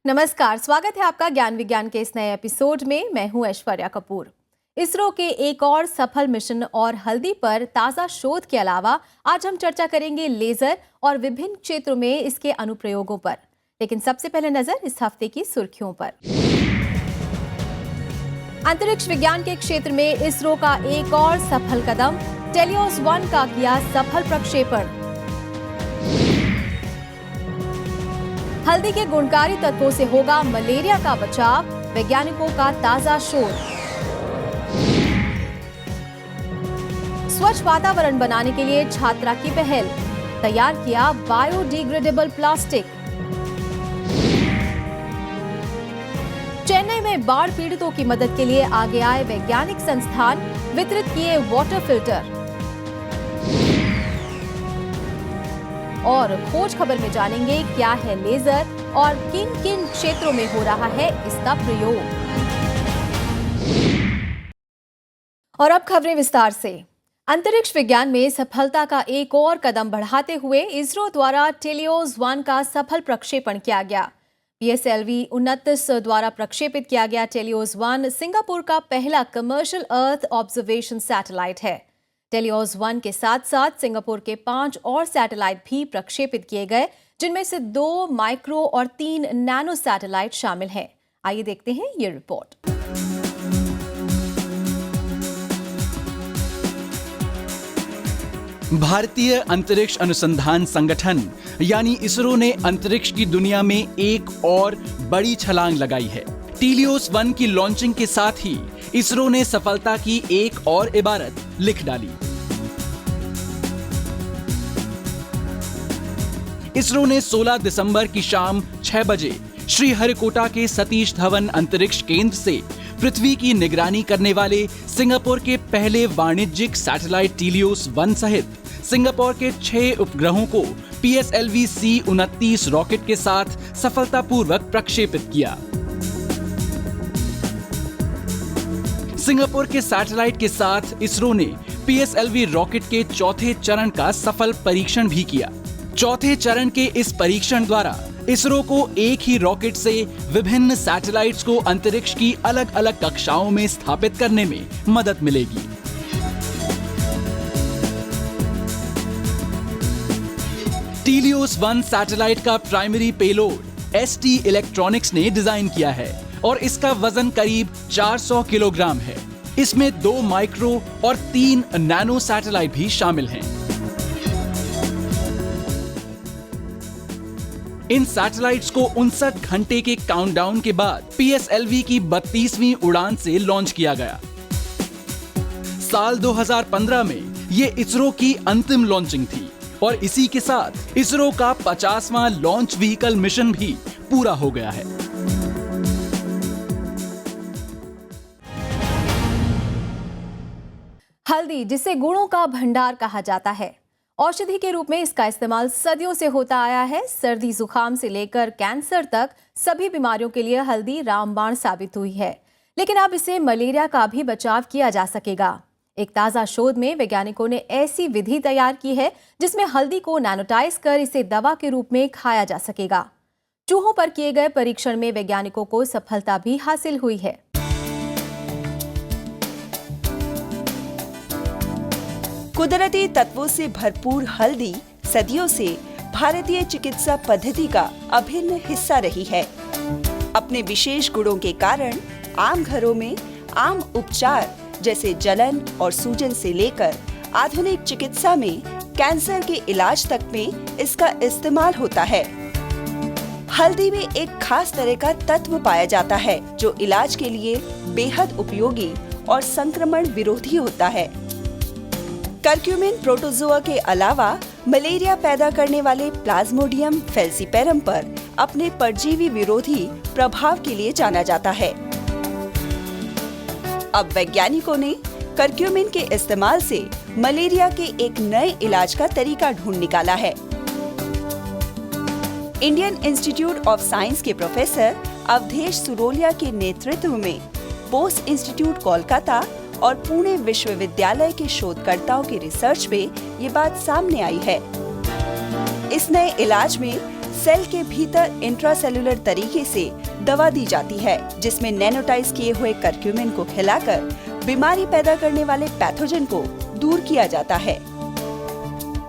नमस्कार, स्वागत है आपका ज्ञान विज्ञान के इस नए एपिसोड में। मैं हूं ऐश्वर्या कपूर। इसरो के एक और सफल मिशन और हल्दी पर ताजा शोध के अलावा आज हम चर्चा करेंगे लेजर और विभिन्न क्षेत्रों में इसके अनुप्रयोगों पर। लेकिन सबसे पहले नजर इस हफ्ते की सुर्खियों पर। अंतरिक्ष विज्ञान के क्षेत्र में इसरो का एक और सफल कदम, टेलियोस 1 का किया सफल प्रक्षेपण। हल्दी के गुणकारी तत्वों से होगा मलेरिया का बचाव, वैज्ञानिकों का ताजा शोध। स्वच्छ वातावरण बनाने के लिए छात्रा की पहल, तैयार किया बायोडिग्रेडेबल प्लास्टिक। चेन्नई में बाढ़ पीड़ितों की मदद के लिए आगे आए वैज्ञानिक संस्थान, वितरित किए वाटर फिल्टर। और खोज खबर में जानेंगे क्या है लेजर और किन किन क्षेत्रों में हो रहा है इसका प्रयोग। और अब खबरें विस्तार से। अंतरिक्ष विज्ञान में सफलता का एक और कदम बढ़ाते हुए इसरो द्वारा टेलियोस 1 का सफल प्रक्षेपण किया गया। PSLV-29 द्वारा प्रक्षेपित किया गया टेलियोस 1 सिंगापुर का पहला कमर्शियल अर्थ ऑब्जर्वेशन सैटेलाइट है। टेलियोस 1 के साथ साथ सिंगापुर के 5 और सैटेलाइट भी प्रक्षेपित किए गए, जिनमें से 2 माइक्रो और 3 नैनो सैटेलाइट शामिल हैं। आइए देखते हैं ये रिपोर्ट। भारतीय अंतरिक्ष अनुसंधान संगठन यानी इसरो ने अंतरिक्ष की दुनिया में एक और बड़ी छलांग लगाई है। टेलियोस 1 की लॉन्चिंग के साथ ही इसरो ने सफलता की एक और इबारत लिख डाली। इसरो ने 16 दिसंबर की शाम 6 बजे श्रीहरिकोटा के सतीश धवन अंतरिक्ष केंद्र से पृथ्वी की निगरानी करने वाले सिंगापुर के पहले वाणिज्यिक सैटेलाइट टेलियोस 1 सहित सिंगापुर के 6 उपग्रहों को PSLV-C-29 रॉकेट के साथ सफलतापूर्वक प्रक्षेपित किया। सिंगापुर के सैटेलाइट के साथ इसरो ने PSLV रॉकेट के चौथे चरण का सफल परीक्षण भी किया। चौथे चरण के इस परीक्षण द्वारा इसरो को एक ही रॉकेट से विभिन्न सैटेलाइट्स को अंतरिक्ष की अलग अलग कक्षाओं में स्थापित करने में मदद मिलेगी। टेलियोस 1 सैटेलाइट का प्राइमरी पेलोड ST इलेक्ट्रॉनिक्स ने डिजाइन किया है और इसका वजन करीब 400 किलोग्राम है। इसमें 2 माइक्रो और 3 नैनो सैटेलाइट भी शामिल हैं। इन सैटेलाइट्स को 59 घंटे के काउंटडाउन के बाद PSLV की 32वीं उड़ान से लॉन्च किया गया। साल 2015 में ये इसरो की अंतिम लॉन्चिंग थी और इसी के साथ इसरो का 50वां लॉन्च व्हीकल मिशन भी पूरा हो गया है। हल्दी, जिसे गुणों का भंडार कहा जाता है, औषधि के रूप में इसका इस्तेमाल सदियों से होता आया है। सर्दी जुकाम से लेकर कैंसर तक सभी बीमारियों के लिए हल्दी रामबाण साबित हुई है। लेकिन अब इसे मलेरिया का भी बचाव किया जा सकेगा। एक ताजा शोध में वैज्ञानिकों ने ऐसी विधि तैयार की है जिसमें हल्दी को नैनोटाइज कर इसे दवा के रूप में खाया जा सकेगा। चूहों पर किए गए परीक्षण में वैज्ञानिकों को सफलता भी हासिल हुई है। कुदरती तत्वों से भरपूर हल्दी सदियों से भारतीय चिकित्सा पद्धति का अभिन्न हिस्सा रही है। अपने विशेष गुणों के कारण आम घरों में आम उपचार जैसे जलन और सूजन से लेकर आधुनिक चिकित्सा में कैंसर के इलाज तक में इसका इस्तेमाल होता है। हल्दी में एक खास तरह का तत्व पाया जाता है जो इलाज के लिए बेहद उपयोगी और संक्रमण विरोधी होता है। कर्क्यूमिन प्रोटोजोआ के अलावा मलेरिया पैदा करने वाले प्लाज्मोडियम फैल्सीपेरम पर अपने परजीवी विरोधी प्रभाव के लिए जाना जाता है। अब वैज्ञानिकों ने कर्क्यूमिन के इस्तेमाल से मलेरिया के एक नए इलाज का तरीका ढूंढ निकाला है। इंडियन इंस्टीट्यूट ऑफ साइंस के प्रोफेसर अवधेश सुरोलिया के नेतृत्व में बोस इंस्टीट्यूट कोलकाता और पुणे विश्वविद्यालय के शोधकर्ताओं की रिसर्च में ये बात सामने आई है। इस नए इलाज में सेल के भीतर इंट्रासेल्युलर तरीके से दवा दी जाती है, जिसमें नैनोटाइज किए हुए कर्क्यूमिन को खिलाकर बीमारी पैदा करने वाले पैथोजन को दूर किया जाता है।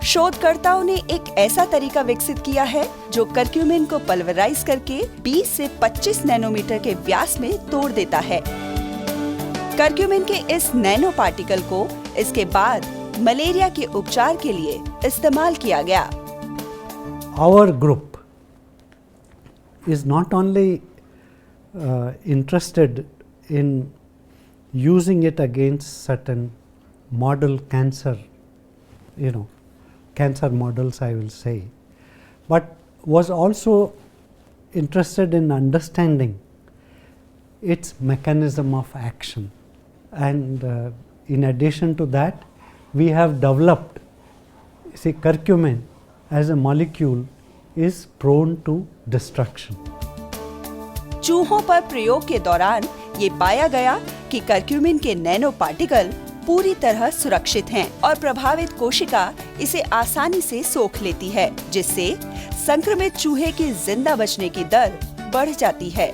शोधकर्ताओं ने एक ऐसा तरीका विकसित किया है जो कर्क्यूमिन को पल्वराइज करके 20 से 25 नैनोमीटर के व्यास में तोड़ देता है। कर्क्यूमिन के इस नैनो पार्टिकल को इसके बाद मलेरिया के उपचार के लिए इस्तेमाल किया गया। Our group is not only interested in using it against certain model cancer, cancer models I will say, but was also interested in understanding its mechanism of action. And in addition to that, we have developed, curcumin as a molecule is prone to destruction. चूहों पर प्रयोग के दौरान ये पाया गया कि curcumin के नैनो पार्टिकल पूरी तरह सुरक्षित हैं और प्रभावित कोशिका इसे आसानी से सोख लेती है, जिससे संक्रमित चूहे की जिंदा बचने की दर बढ़ जाती है।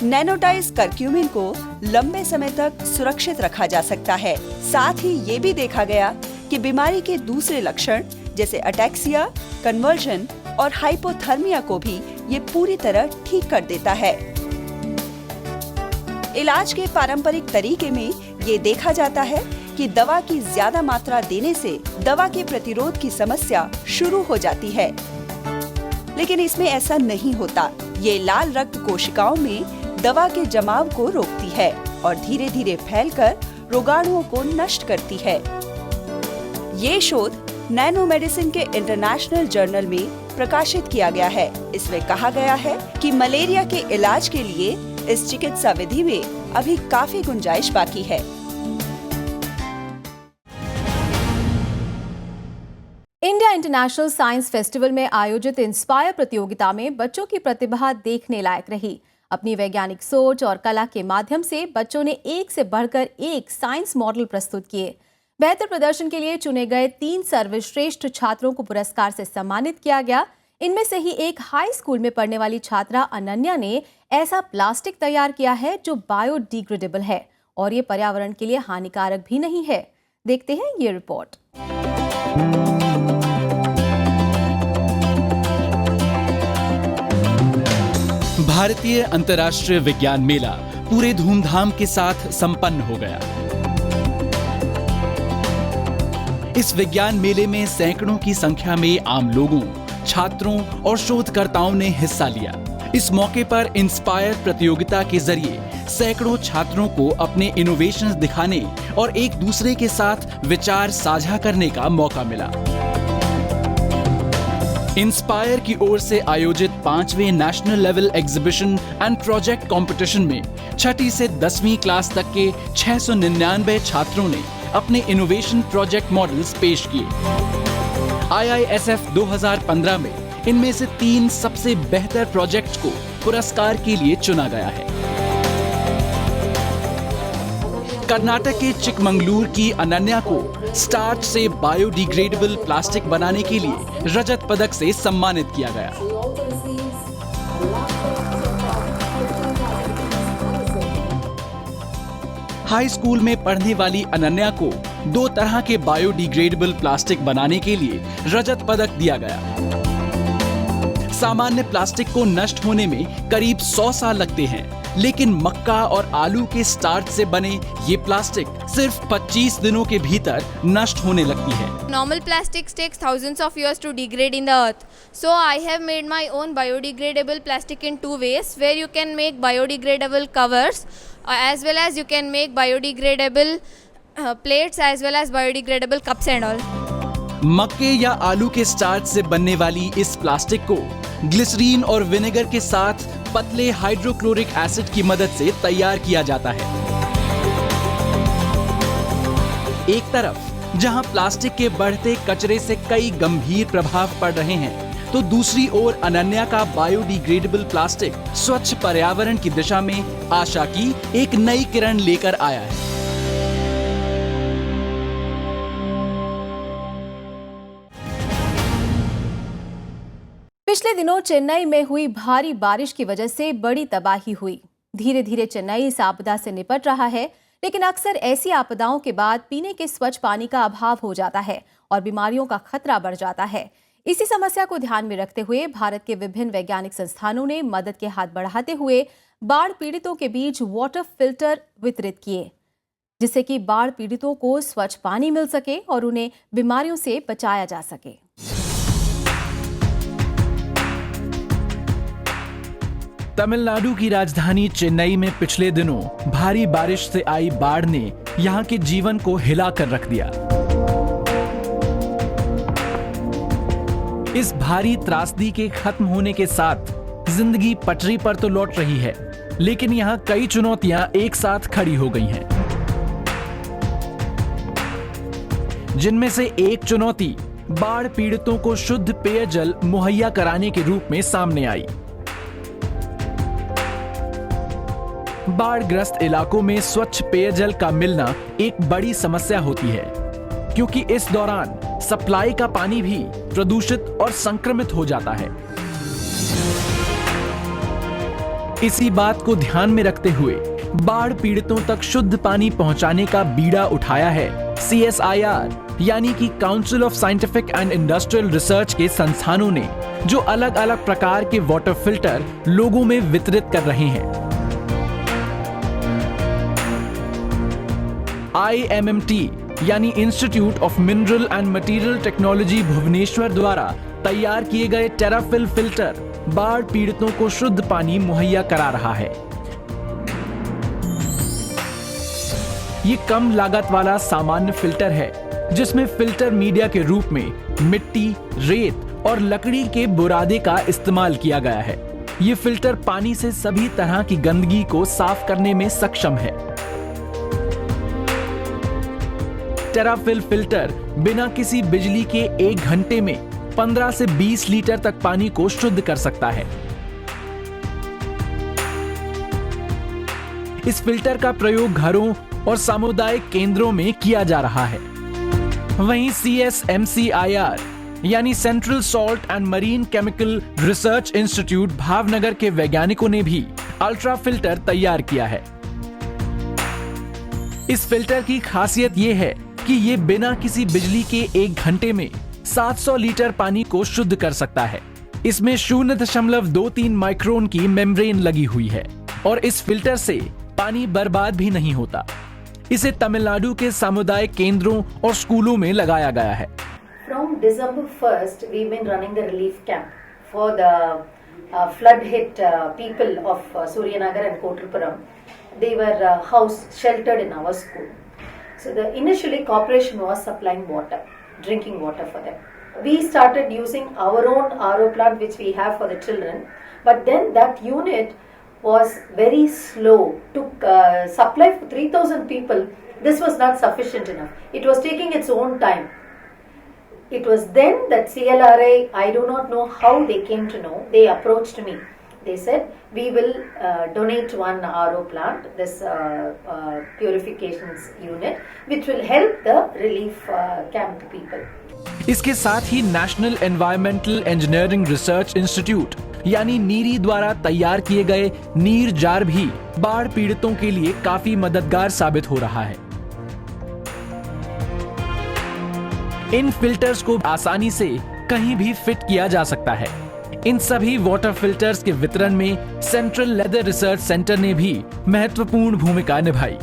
नैनोटाइज कर्क्यूमिन को लंबे समय तक सुरक्षित रखा जा सकता है। साथ ही ये भी देखा गया कि बीमारी के दूसरे लक्षण जैसे अटैक्सिया, कन्वर्जन और हाइपोथर्मिया को भी ये पूरी तरह ठीक कर देता है। इलाज के पारंपरिक तरीके में ये देखा जाता है कि दवा की ज्यादा मात्रा देने से दवा के प्रतिरोध की समस्या शुरू हो जाती है, लेकिन इसमें ऐसा नहीं होता। ये लाल रक्त कोशिकाओं में दवा के जमाव को रोकती है और धीरे धीरे फैलकर रोगाणुओं को नष्ट करती है। ये शोध नैनो मेडिसिन के इंटरनेशनल जर्नल में प्रकाशित किया गया है। इसमें कहा गया है कि मलेरिया के इलाज के लिए इस चिकित्सा विधि में अभी काफी गुंजाइश बाकी है। इंडिया इंटरनेशनल साइंस फेस्टिवल में आयोजित इंस्पायर प्रतियोगिता में बच्चों की प्रतिभा देखने लायक रही। अपनी वैज्ञानिक सोच और कला के माध्यम से बच्चों ने एक से बढ़कर एक साइंस मॉडल प्रस्तुत किए। बेहतर प्रदर्शन के लिए चुने गए 3 सर्वश्रेष्ठ छात्रों को पुरस्कार से सम्मानित किया गया। इनमें से ही एक हाई स्कूल में पढ़ने वाली छात्रा अनन्या ने ऐसा प्लास्टिक तैयार किया है जो बायोडिग्रेडेबल है और ये पर्यावरण के लिए हानिकारक भी नहीं है। देखते हैं ये रिपोर्ट। भारतीय अंतर्राष्ट्रीय विज्ञान मेला पूरे धूमधाम के साथ संपन्न हो गया। इस विज्ञान मेले में सैकड़ों की संख्या में आम लोगों, छात्रों और शोधकर्ताओं ने हिस्सा लिया। इस मौके पर इंस्पायर प्रतियोगिता के जरिए सैकड़ों छात्रों को अपने इनोवेशंस दिखाने और एक दूसरे के साथ विचार साझा करने का मौका मिला। इंस्पायर की ओर से आयोजित 5वें national level exhibition and project competition में 6ठी से 10वीं क्लास तक के 699 छात्रों ने अपने इनोवेशन प्रोजेक्ट मॉडल्स पेश किए। IISF 2015 में इनमें से 3 सबसे बेहतर प्रोजेक्ट्स को पुरस्कार के लिए चुना गया है। कर्नाटक के चिकमंगलुरु की अनन्या को स्टार्च से बायोडिग्रेडेबल प्लास्टिक बनाने के लिए रजत पदक से सम्मानित किया गया। हाई स्कूल में पढ़ने वाली अनन्या को 2 तरह के बायोडिग्रेडेबल प्लास्टिक बनाने के लिए रजत पदक दिया गया। सामान्य प्लास्टिक को नष्ट होने में करीब 100 साल लगते हैं, लेकिन मक्का और आलू के स्टार्च से बने ये प्लास्टिक सिर्फ 25 दिनों के भीतर नष्ट होने लगती है। Normal plastics takes thousands of years to degrade in the earth. So I have made my own biodegradable plastic in 2 ways, where you can make biodegradable covers as well as you can make biodegradable plates as well as biodegradable cups and all. मक्के या आलू के starch से बनने वाली इस plastic को glycerine और विनेगर के साथ पतले हाइड्रोक्लोरिक एसिड की मदद से तैयार किया जाता है। एक तरफ जहां प्लास्टिक के बढ़ते कचरे से कई गंभीर प्रभाव पड़ रहे हैं, तो दूसरी ओर अनन्या का बायोडिग्रेडेबल प्लास्टिक स्वच्छ पर्यावरण की दिशा में आशा की एक नई किरण लेकर आया है। पिछले दिनों चेन्नई में हुई भारी बारिश की वजह से बड़ी तबाही हुई। धीरे धीरे चेन्नई इस आपदा से निपट रहा है, लेकिन अक्सर ऐसी आपदाओं के बाद पीने के स्वच्छ पानी का अभाव हो जाता है और बीमारियों का खतरा बढ़ जाता है। इसी समस्या को ध्यान में रखते हुए भारत के विभिन्न वैज्ञानिक संस्थानों ने मदद के हाथ बढ़ाते हुए बाढ़ पीड़ितों के बीच वाटर फिल्टर वितरित किए, जिससे कि बाढ़ पीड़ितों को स्वच्छ पानी मिल सके और उन्हें बीमारियों से बचाया जा सके। तमिलनाडु की राजधानी चेन्नई में पिछले दिनों भारी बारिश से आई बाढ़ ने यहां के जीवन को हिला कर रख दिया। इस भारी त्रासदी के खत्म होने के साथ जिंदगी पटरी पर तो लौट रही है, लेकिन यहां कई चुनौतियां एक साथ खड़ी हो गई हैं, जिनमें से एक चुनौती बाढ़ पीड़ितों को शुद्ध पेयजल मुहैया कराने के रूप में सामने आई। बाढ़ग्रस्त इलाकों में स्वच्छ पेयजल का मिलना एक बड़ी समस्या होती है, क्योंकि इस दौरान सप्लाई का पानी भी प्रदूषित और संक्रमित हो जाता है। इसी बात को ध्यान में रखते हुए बाढ़ पीड़ितों तक शुद्ध पानी पहुंचाने का बीड़ा उठाया है CSIR यानी कि council of scientific and industrial research के संस्थानों ने, जो अलग अलग प्रकार के वाटर फिल्टर लोगों में वितरित कर रहे हैं। IMMT यानी institute of mineral and material technology Bhubaneswar द्वारा तैयार किए गए टेराफिल फिल्टर बाढ़ पीड़ितों को शुद्ध पानी मुहैया करा रहा है। ये कम लागत वाला सामान्य फिल्टर है, जिसमें फिल्टर मीडिया के रूप में मिट्टी, रेत और लकड़ी के बुरादे का इस्तेमाल किया गया है। ये फिल्टर पानी से सभी तरह की गंदगी को साफ करने में सक्षम है। टेराफिल फिल्टर बिना किसी बिजली के 1 घंटे में 15 से 20 लीटर तक पानी को शुद्ध कर सकता है। इस फिल्टर का प्रयोग घरों और सामुदायिक केंद्रों में किया जा रहा है। वहीं CSMCIR यानी central salt and marine chemical research institute Bhavnagar के वैज्ञानिकों ने भी अल्ट्रा फिल्टर तैयार किया है। इस फिल्टर की खासियत यह है कि ये बिना किसी बिजली के 1 घंटे में 700 लीटर पानी को शुद्ध कर सकता है। इसमें 0.23 माइक्रोन की मेम्ब्रेन लगी हुई है और इस फिल्टर से पानी बर्बाद भी नहीं होता। इसे तमिलनाडु के सामुदायिक केंद्रों और स्कूलों में लगाया गया है। From December 1st, we've been running the relief camp for the flood-hit people of Suryanagar and Kottuppuram. They were house sheltered in our school. So the initially corporation was supplying water, drinking water for them. We started using our own RO plant which we have for the children, but then that unit was very slow. Took supply for 3,000 people. This was not sufficient enough. It was taking its own time. It was then that CLRI, I do not know how they came to know, they approached me. They said, we will donate one RO plant, this purifications unit, which will help the relief camp people. इसके साथ ही national environmental engineering research institute यानी नीरी द्वारा तैयार किए गए नीर jar भी बाढ़ पीड़ितों के लिए काफी मददगार साबित हो रहा है। इन फिल्टर्स को आसानी से कहीं भी फिट किया जा सकता है। इन सभी वाटर फिल्टर्स के वितरण में सेंट्रल लेदर रिसर्च सेंटर ने भी महत्वपूर्ण भूमिका निभाई।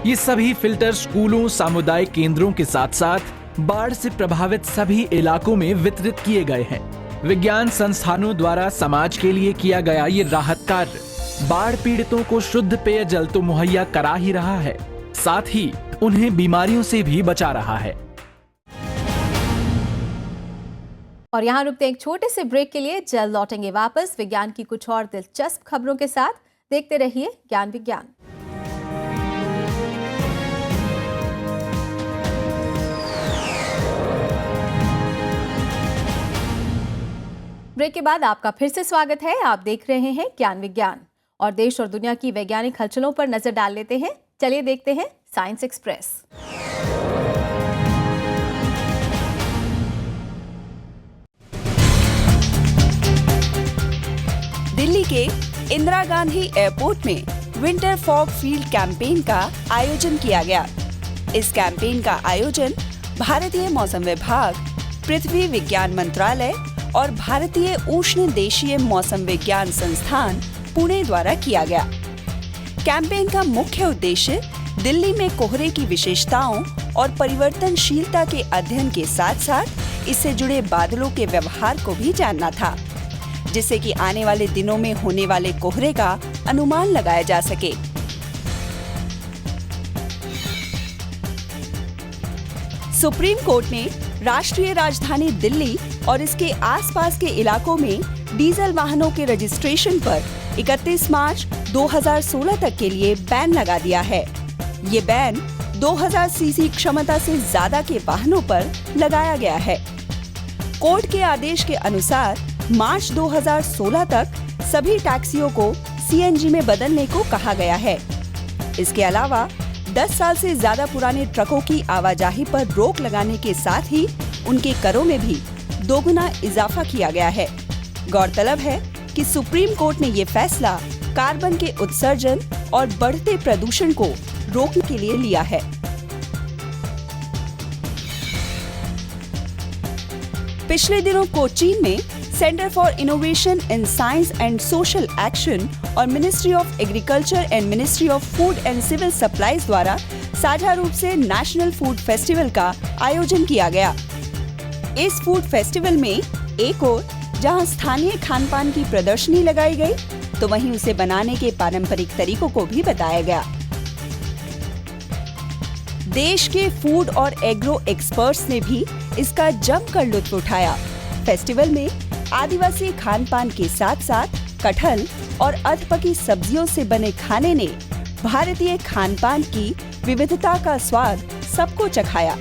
ये सभी फिल्टर स्कूलों, सामुदायिक केंद्रों के साथ साथ बाढ़ से प्रभावित सभी इलाकों में वितरित किए गए हैं। विज्ञान संस्थानों द्वारा समाज के लिए किया गया ये राहत कार्य बाढ़ पीड़ितों को शुद्ध पेयजल तो मुहैया करा ही रहा है, साथ ही उन्हें बीमारियों से भी बचा रहा है। और यहाँ रुकते हैं एक छोटे से ब्रेक के लिए, जल्द लौटेंगे वापस विज्ञान की कुछ और दिलचस्प खबरों के साथ। देखते रहिए ज्ञान विज्ञान। ब्रेक के बाद आपका फिर से स्वागत है। आप देख रहे हैं ज्ञान विज्ञान और देश और दुनिया की वैज्ञानिक हलचलों पर नजर डाल लेते हैं। चलिए देखते हैं साइंस एक्सप्रेस। दिल्ली के इंदिरा गांधी एयरपोर्ट में विंटर फॉग फील्ड कैंपेन का आयोजन किया गया। इस कैंपेन का आयोजन भारतीय मौसम विभाग, पृथ्वी विज्ञान मंत्रालय और भारतीय उष्णदेशीय मौसम विज्ञान संस्थान पुणे द्वारा किया गया। कैंपेन का मुख्य उद्देश्य दिल्ली में कोहरे की विशेषताओं और परिवर्तनशीलता के अध्ययन के साथ साथ इससे जुड़े बादलों के व्यवहार को भी जानना था, जिससे कि आने वाले दिनों में होने वाले कोहरे का अनुमान लगाया जा सके। सुप्रीम कोर्ट ने राष्ट्रीय राजधानी दिल्ली और इसके आसपास के इलाकों में डीजल वाहनों के रजिस्ट्रेशन पर 31 मार्च 2016 तक के लिए बैन लगा दिया है। ये बैन 2000 सीसी क्षमता से ज्यादा के वाहनों पर लगाया गया है। कोर्ट के आदेश के अनुसार मार्च 2016 तक सभी टैक्सियों को सीएनजी में बदलने को कहा गया है। इसके अलावा 10 साल से ज्यादा पुराने ट्रकों की आवाजाही पर रोक लगाने के साथ ही उनके करों में भी दोगुना इजाफा किया गया है। गौरतलब है कि सुप्रीम कोर्ट ने ये फैसला कार्बन के उत्सर्जन और बढ़ते प्रदूषण को रोकने के लिए लिया है। पिछले दिनों कोचीन में centre for innovation in science and social action और ministry of agriculture and ministry of food and civil supplies द्वारा साझा रूप से नेशनल फूड फेस्टिवल का आयोजन किया गया। इस फूड फेस्टिवल में एक ओर जहां स्थानीय खान पान की प्रदर्शनी लगाई गई, तो वहीं उसे बनाने के पारंपरिक तरीकों को भी बताया गया। देश के फूड और एग्रो एक्सपर्ट्स ने भी इसका जमकर लुत्फ उठाया। फेस्टिवल में आदिवासी खान पान के साथ साथ कटहल और अधपकी सब्जियों से बने खाने ने भारतीय खान पान की विविधता का स्वाद सबको चखाया।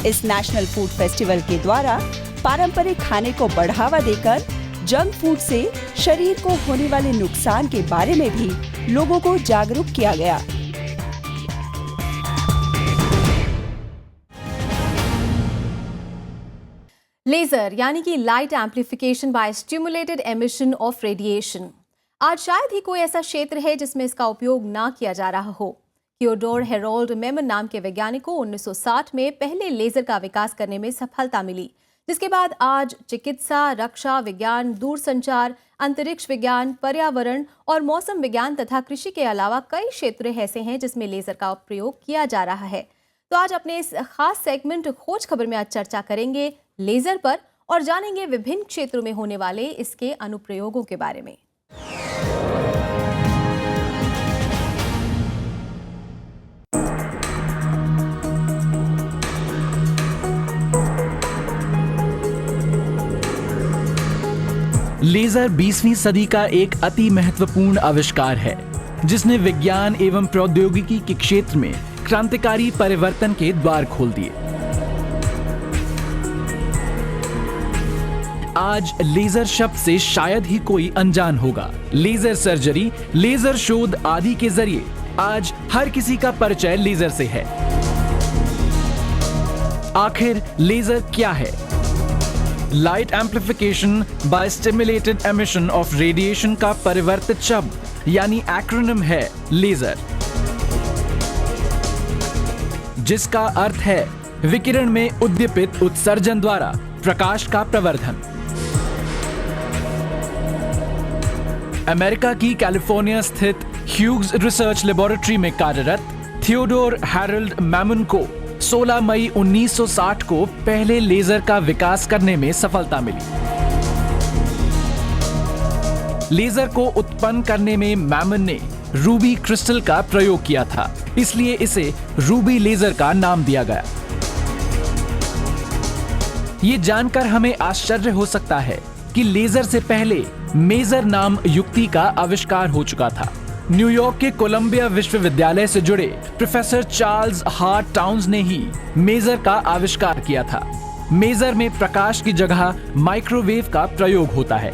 इस नेशनल फूड फेस्टिवल के द्वारा पारंपरिक खाने को बढ़ावा देकर जंक फूड से शरीर को होने वाले नुकसान के बारे में भी लोगों को जागरूक किया गया। लेजर यानी कि light amplification by stimulated emission of radiation. आज शायद ही कोई ऐसा क्षेत्र है जिसमें इसका उपयोग ना किया जा रहा हो। थियोडोर हेरोल्ड मेमन नाम के वैज्ञानिक को 1960 में पहले लेजर का विकास करने में सफलता मिली, जिसके बाद आज चिकित्सा, रक्षा विज्ञान, दूरसंचार, अंतरिक्ष विज्ञान, पर्यावरण और मौसम विज्ञान तथा कृषि के अलावा कई क्षेत्र ऐसे हैं जिसमें लेजर का प्रयोग किया जा रहा है। तो आज अपने इस खास सेगमेंट खोज खबर में आज चर्चा करेंगे लेजर पर और जानेंगे विभिन्न क्षेत्रों में होने वाले इसके अनुप्रयोगों के बारे में। लेजर 20वीं सदी का एक अति महत्वपूर्ण आविष्कार है, जिसने विज्ञान एवं प्रौद्योगिकी के क्षेत्र में क्रांतिकारी परिवर्तन के द्वार खोल दिए। आज लेजर शब्द से शायद ही कोई अनजान होगा। लेजर सर्जरी, लेजर शोध आदि के जरिए आज हर किसी का परिचय लेजर से है। आखिर लेजर क्या है? Light amplification by stimulated emission of radiation का परिवर्तित शब्द यानी एक्रोनिम है लेजर, जिसका अर्थ है विकिरण में उद्दीपित उत्सर्जन द्वारा प्रकाश का प्रवर्धन। अमेरिका की कैलिफोर्निया स्थित ह्यूग्स रिसर्च लेबोरेटरी में कार्यरत थियोडोर हेरोल्ड मेमन को 16 मई 1960 को पहले लेजर का विकास करने में सफलता मिली। लेजर को उत्पन्न करने में मेमन ने रूबी क्रिस्टल का प्रयोग किया था, इसलिए इसे रूबी लेजर का नाम दिया गया। ये जानकर हमें आश्चर्य हो सकता है कि लेजर से पहले मेजर नाम युक्ति का आविष्कार हो चुका था। न्यूयॉर्क के कोलंबिया विश्वविद्यालय से जुड़े प्रोफेसर चार्ल्स हार्ट टाउन्स ने ही मेजर का आविष्कार किया था। मेजर में प्रकाश की जगह माइक्रोवेव का प्रयोग होता है।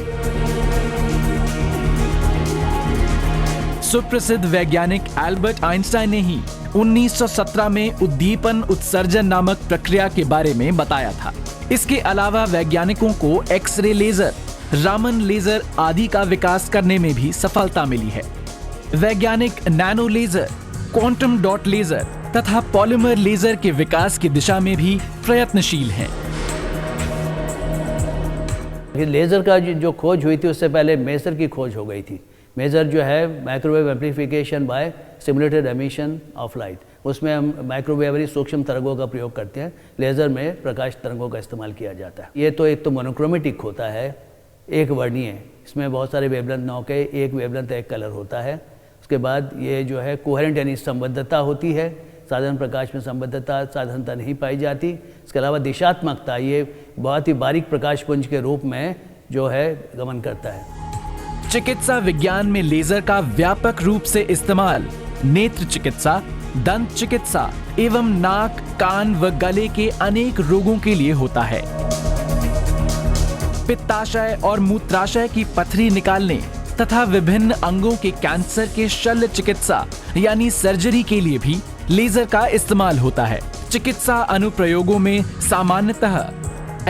सुप्रसिद्ध वैज्ञानिक एल्बर्ट आइंस्टाइन ने ही 1917 में उद्दीपन उत्सर्जन नामक प्रक्रिया के बारे में बताया था। इसके अलावा वैज्ञानिकों को एक्सरे लेजर, रामन लेजर आदि का विकास करने में भी सफलता मिली है। वैज्ञानिक nano laser, quantum dot laser तथा पॉलीमर लेजर के विकास की दिशा में भी प्रयत्नशील हैं। लेज़र का जो खोज हुई थी उससे पहले मेजर की खोज हो गई थी। मेजर जो है microwave amplification bye simulated emission of light, उसमें हम माइक्रोवेव सूक्ष्म तरंगों का प्रयोग करते हैं। लेज़र में प्रकाश तरंगों का इस्तेमाल किया जाता है। ये तो एक तो मोनोक्रोमेटिक होता है, एक वर्णीय, इसमें बहुत सारे वेवलेंथ नौ के एक वेवलेंथ एक कलर होता है। उसके बाद ये जो है कोहेरेंट यानी संबद्धता होती है। साधारण प्रकाश में संबद्धता साधारणता नहीं पाई जाती। इसके अलावा दिशात्मकता, ये बहुत ही बारीक प्रकाश पुंज के रूप में जो है गमन करता है। चिकित्सा विज्ञान में लेजर का व्यापक रूप से इस्तेमाल नेत्र चिकित्सा, दंत चिकित्सा एवं नाक, कान व गले के अनेक रोगों के लिए होता है। पित्ताशय और मूत्राशय की पथरी निकालने तथा विभिन्न अंगों के कैंसर के शल्य चिकित्सा यानी सर्जरी के लिए भी लेजर का इस्तेमाल होता है। चिकित्सा अनुप्रयोगों में सामान्यतः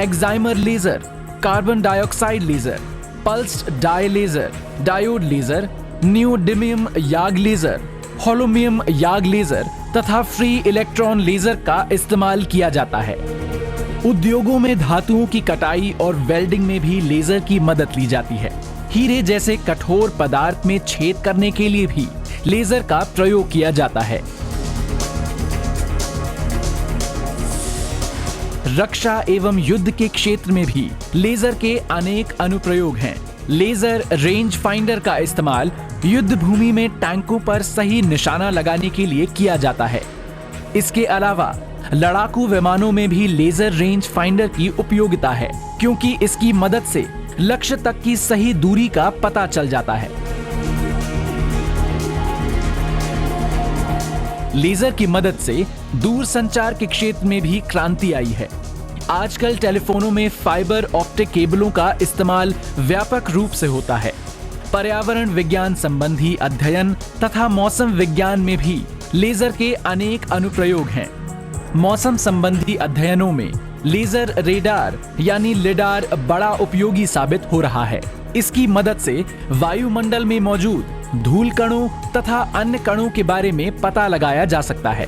excimer laser, carbon dioxide laser, pulsed dye laser, diode laser, neodymium YAG laser, holmium YAG laser तथा फ्री इलेक्ट्रॉन लेजर का इस्तेमाल किया जाता है। उद्योगों में धातुओं की कटाई और वेल्डिंग में भी लेजर की मदद ली जाती है। हीरे जैसे कठोर पदार्थ में छेद करने के लिए भी लेजर का प्रयोग किया जाता है। रक्षा एवं युद्ध के क्षेत्र में भी लेजर के अनेक अनुप्रयोग हैं। लेजर रेंज फाइंडर का इस्तेमाल युद्ध भूमि में टैंकों पर सही निशाना लगाने के लिए किया जाता है। इसके अलावा लड़ाकू विमानों में भी लेजर रेंज फाइंडर की उपयोगिता है, क्योंकि इसकी मदद से लक्ष्य तक की सही दूरी का पता चल जाता है। लेजर की मदद से दूर संचार के क्षेत्र में भी क्रांति आई है। आजकल टेलीफोनों में फाइबर ऑप्टिक केबलों का इस्तेमाल व्यापक रूप से होता है। पर्यावरण विज्ञान संबंधी अध्ययन तथा मौसम विज्ञान में भी लेजर के अनेक अनुप्रयोग हैं। मौसम संबंधी अध्ययनों में लेजर रेडार यानी लिडार बड़ा उपयोगी साबित हो रहा है। इसकी मदद से वायुमंडल में मौजूद धूल कणों तथा अन्य कणों के बारे में पता लगाया जा सकता है।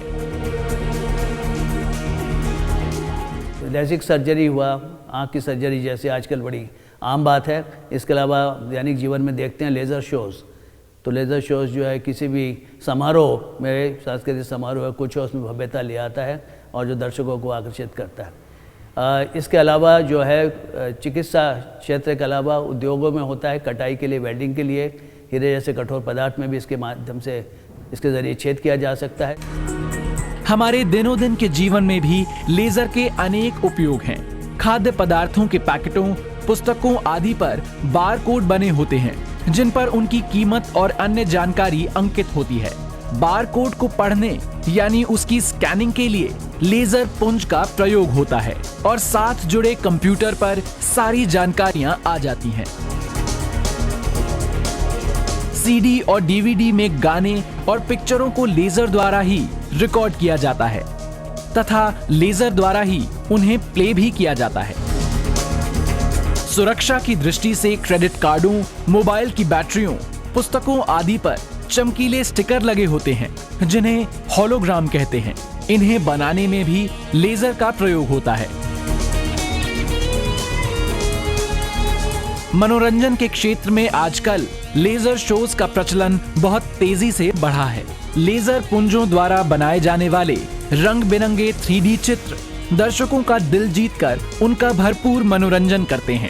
लेसिक सर्जरी हुआ, आँख की सर्जरी जैसे आजकल बड़ी आम बात है। इसके अलावा दैनिक जीवन में देखते हैं लेज़र शोज़। तो लेज़र शोज़ जो है किसी भी समारोह में, सांस्कृतिक समारोह है कुछ, उसमें भव्यता ले आता है और जो दर्शकों को आकर्षित करता है। इसके अलावा जो है चिकित्सा क्षेत्र के अलावा उद्योगों में होता है, कटाई के लिए, वेल्डिंग के लिए, हीरे जैसे कठोर पदार्थ में भी इसके माध्यम से इसके जरिए छेद किया जा सकता है। हमारे दिनों दिन के जीवन में भी लेजर के अनेक उपयोग हैं। खाद्य पदार्थों के पैकेटों, पुस्तकों आदि पर बार कोड बने होते हैं, जिन पर उनकी कीमत और अन्य जानकारी अंकित होती है। बार कोड को पढ़ने यानी उसकी स्कैनिंग के लिए लेजर पुंज का प्रयोग होता है और साथ जुड़े कंप्यूटर पर सारी जानकारियां आ जाती हैं। सीडी और डीवीडी में गाने और पिक्चरों को लेजर द्वारा ही रिकॉर्ड किया जाता है तथा लेजर द्वारा ही उन्हें प्ले भी किया जाता है। सुरक्षा की दृष्टि से क्रेडिट कार्डों, मोबाइल की बैटरियों, पुस्तकों आदि पर चमकीले स्टिकर लगे होते हैं, जिन्हें होलोग्राम कहते हैं। इन्हें बनाने में भी लेजर का प्रयोग होता है। मनोरंजन के क्षेत्र में आजकल लेजर शोज का प्रचलन बहुत तेजी से बढ़ा है। लेजर पुंजों द्वारा बनाए जाने वाले रंग बिरंगे 3D चित्र दर्शकों का दिल जीतकर उनका भरपूर मनोरंजन करते हैं।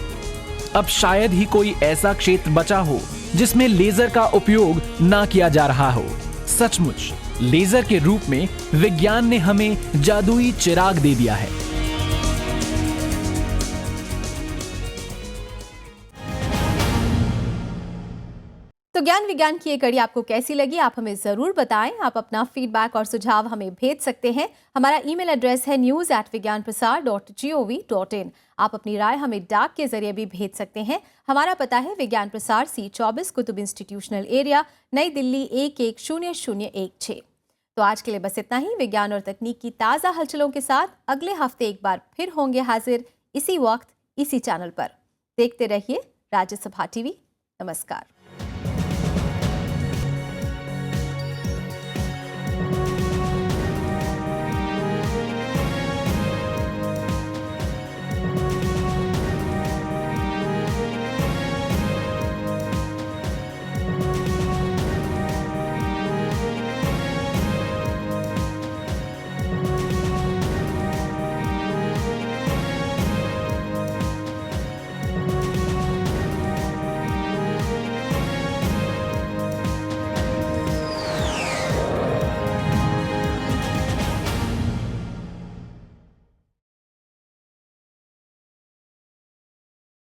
अब शायद ही कोई ऐसा क्षेत्र बचा हो जिसमें लेजर का उपयोग ना किया जा रहा हो। सचमुच लेजर के रूप में विज्ञान ने हमें जादुई चिराग दे दिया है। तो ज्ञान विज्ञान की ये कड़ी आपको कैसी लगी, आप हमें जरूर बताएं। आप अपना फीडबैक और सुझाव हमें भेज सकते हैं। हमारा ईमेल एड्रेस है news@vigyanprasar.gov.in। आप अपनी राय हमें डाक के जरिए भी भेज सकते हैं। हमारा पता है विज्ञान प्रसार C24 कुतुब इंस्टीट्यूशनल एरिया, नई दिल्ली 110016। तो आज के लिए बस इतना ही। विज्ञान और तकनीक की ताज़ा हलचलों के साथ अगले हफ्ते एक बार फिर होंगे हाजिर, इसी वक्त इसी चैनल पर। देखते रहिए राज्यसभा टीवी, नमस्कार।